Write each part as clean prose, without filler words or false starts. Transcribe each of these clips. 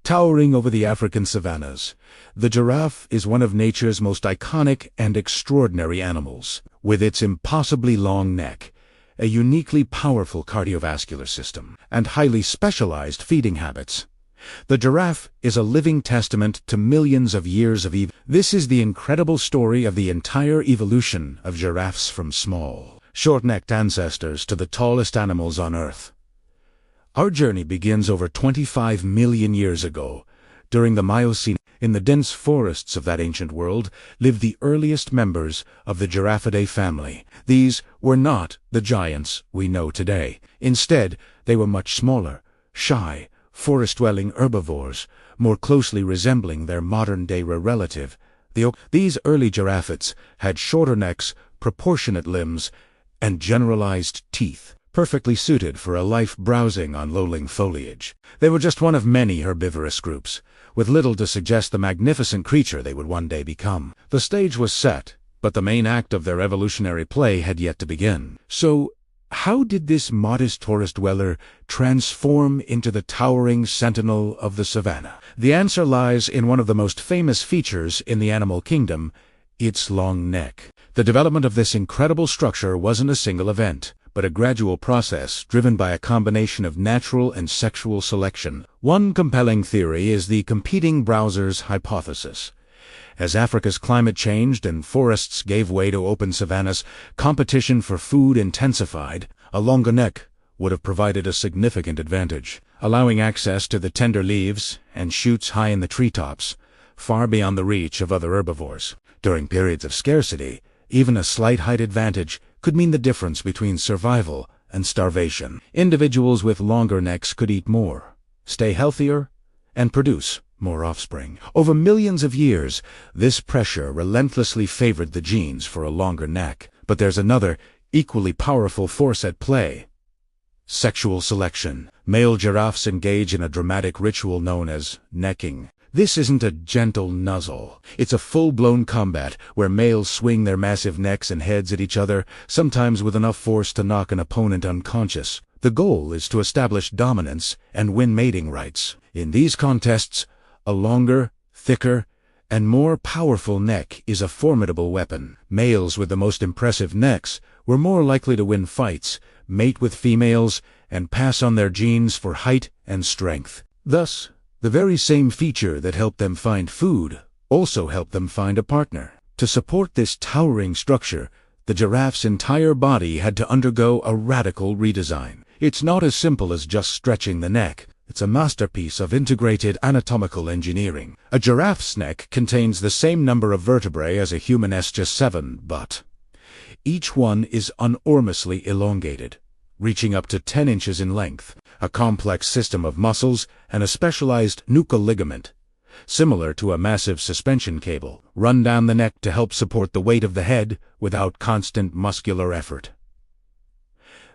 Towering over the African savannas, the giraffe is one of nature's most iconic and extraordinary animals. With its impossibly long neck, a uniquely powerful cardiovascular system, and highly specialized feeding habits, the giraffe is a living testament to millions of years of evolution. This is the incredible story of the entire evolution of giraffes from small, short-necked ancestors to the tallest animals on Earth. Our journey begins over 25 million years ago. During the Miocene, in the dense forests of that ancient world, lived the earliest members of the Giraffidae family. These were not the giants we know today. Instead, they were much smaller, shy, forest-dwelling herbivores, more closely resembling their modern-day relative. These early giraffes had shorter necks, proportionate limbs, and generalized teeth, perfectly suited for a life browsing on low-lying foliage. They were just one of many herbivorous groups, with little to suggest the magnificent creature they would one day become. The stage was set, but the main act of their evolutionary play had yet to begin. So, how did this modest forest dweller transform into the towering sentinel of the savanna? The answer lies in one of the most famous features in the animal kingdom, its long neck. The development of this incredible structure wasn't a single event, but a gradual process driven by a combination of natural and sexual selection. One compelling theory is the competing browsers hypothesis. As Africa's climate changed and forests gave way to open savannas, competition for food intensified. A longer neck would have provided a significant advantage, allowing access to the tender leaves and shoots high in the treetops, far beyond the reach of other herbivores. During periods of scarcity, even a slight height advantage could mean the difference between survival and starvation. Individuals with longer necks could eat more, stay healthier, and produce more offspring. Over millions of years, this pressure relentlessly favored the genes for a longer neck. But there's another, equally powerful force at play: sexual selection. Male giraffes engage in a dramatic ritual known as necking. This isn't a gentle nuzzle. It's a full-blown combat where males swing their massive necks and heads at each other, sometimes with enough force to knock an opponent unconscious. The goal is to establish dominance and win mating rights. In these contests, a longer, thicker, and more powerful neck is a formidable weapon. Males with the most impressive necks were more likely to win fights, mate with females, and pass on their genes for height and strength. Thus, the very same feature that helped them find food also helped them find a partner. To support this towering structure, the giraffe's entire body had to undergo a radical redesign. It's not as simple as just stretching the neck. It's a masterpiece of integrated anatomical engineering. A giraffe's neck contains the same number of vertebrae as a human just 7, but each one is enormously elongated, reaching up to 10 inches in length. A complex system of muscles and a specialized nuchal ligament, similar to a massive suspension cable, run down the neck to help support the weight of the head without constant muscular effort.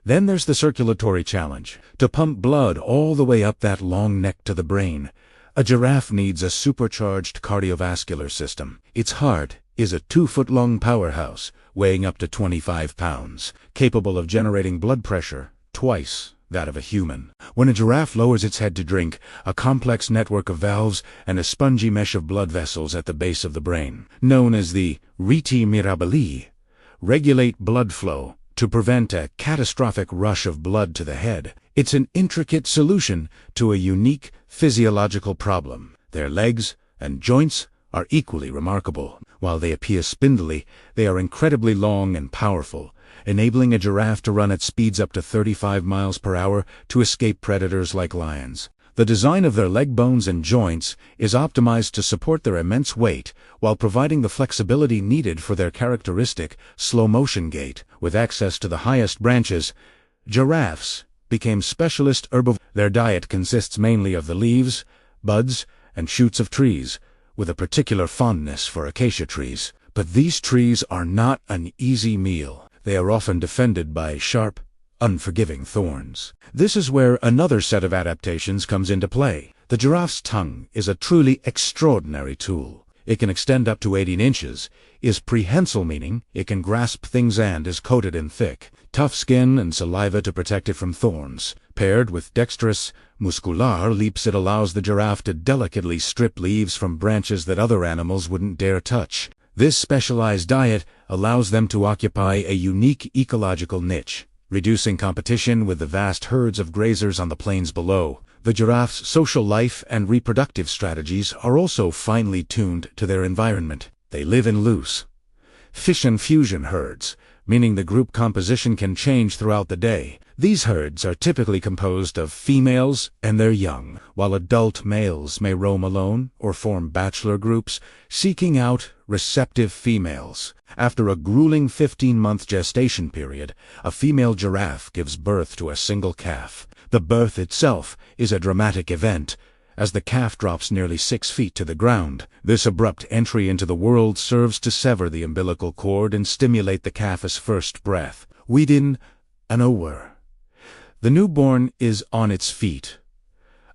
Then there's the circulatory challenge. To pump blood all the way up that long neck to the brain, a giraffe needs a supercharged cardiovascular system. Its heart is a 2-foot-long powerhouse, weighing up to 25 pounds, capable of generating blood pressure twice that of a human. When a giraffe lowers its head to drink, a complex network of valves and a spongy mesh of blood vessels at the base of the brain, known as the rete mirabili, regulate blood flow to prevent a catastrophic rush of blood to the head. It's an intricate solution to a unique physiological problem. Their legs and joints are equally remarkable. While they appear spindly, they are incredibly long and powerful, enabling a giraffe to run at speeds up to 35 miles per hour to escape predators like lions. The design of their leg bones and joints is optimized to support their immense weight while providing the flexibility needed for their characteristic slow-motion gait. With access to the highest branches, giraffes became specialist herbivores. Their diet consists mainly of the leaves, buds, and shoots of trees, with a particular fondness for acacia trees. But these trees are not an easy meal. They are often defended by sharp, unforgiving thorns. This is where another set of adaptations comes into play. The giraffe's tongue is a truly extraordinary tool. It can extend up to 18 inches, is prehensile, meaning it can grasp things, and is coated in thick, tough skin and saliva to protect it from thorns. Paired with dexterous, muscular leaps, it allows the giraffe to delicately strip leaves from branches that other animals wouldn't dare touch. This specialized diet allows them to occupy a unique ecological niche, reducing competition with the vast herds of grazers on the plains below. The giraffe's social life and reproductive strategies are also finely tuned to their environment. They live in loose, fission fusion herds, meaning the group composition can change throughout the day. These herds are typically composed of females and their young, while adult males may roam alone or form bachelor groups, seeking out receptive females. After a grueling 15-month gestation period, a female giraffe gives birth to a single calf. The birth itself is a dramatic event, as the calf drops nearly 6 feet to the ground. This abrupt entry into the world serves to sever the umbilical cord and stimulate the calf's first breath. Weedin an ower. The newborn is on its feet,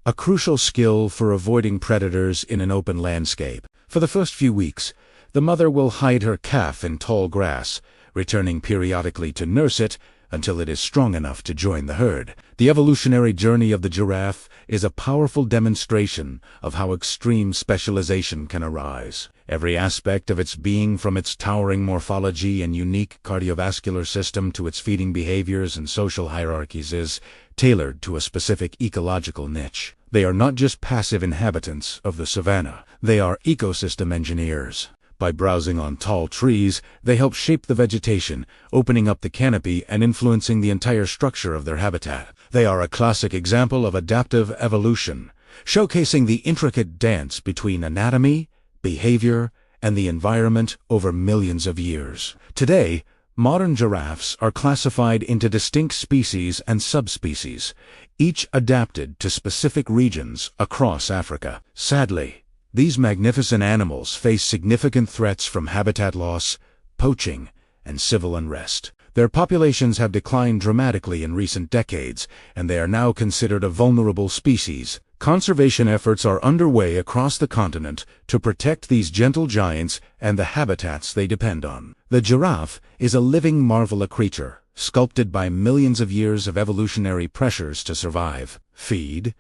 a crucial skill for avoiding predators in an open landscape. For the first few weeks, the mother will hide her calf in tall grass, returning periodically to nurse it until it is strong enough to join the herd. The evolutionary journey of the giraffe is a powerful demonstration of how extreme specialization can arise. Every aspect of its being, from its towering morphology and unique cardiovascular system to its feeding behaviors and social hierarchies, is tailored to a specific ecological niche. They are not just passive inhabitants of the savanna. They are ecosystem engineers. By browsing on tall trees, they help shape the vegetation, opening up the canopy and influencing the entire structure of their habitat. They are a classic example of adaptive evolution, showcasing the intricate dance between anatomy, behavior, and the environment over millions of years. Today, modern giraffes are classified into distinct species and subspecies, each adapted to specific regions across Africa. Sadly, these magnificent animals face significant threats from habitat loss, poaching, and civil unrest. Their populations have declined dramatically in recent decades, and they are now considered a vulnerable species. Conservation efforts are underway across the continent to protect these gentle giants and the habitats they depend on. The giraffe is a living marvel, a creature sculpted by millions of years of evolutionary pressures to survive, feed,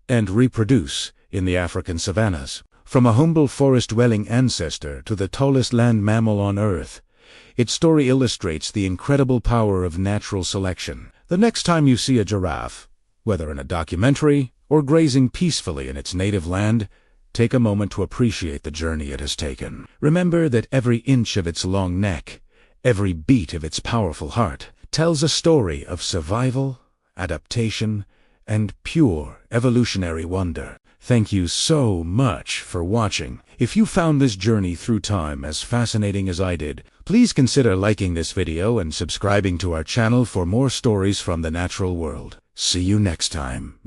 and reproduce in the African savannas. From a humble forest-dwelling ancestor to the tallest land mammal on Earth, its story illustrates the incredible power of natural selection. The next time you see a giraffe, whether in a documentary or grazing peacefully in its native land, take a moment to appreciate the journey it has taken. Remember that every inch of its long neck, every beat of its powerful heart, tells a story of survival, adaptation, and pure evolutionary wonder. Thank you so much for watching. If you found this journey through time as fascinating as I did, please consider liking this video and subscribing to our channel for more stories from the natural world. See you next time.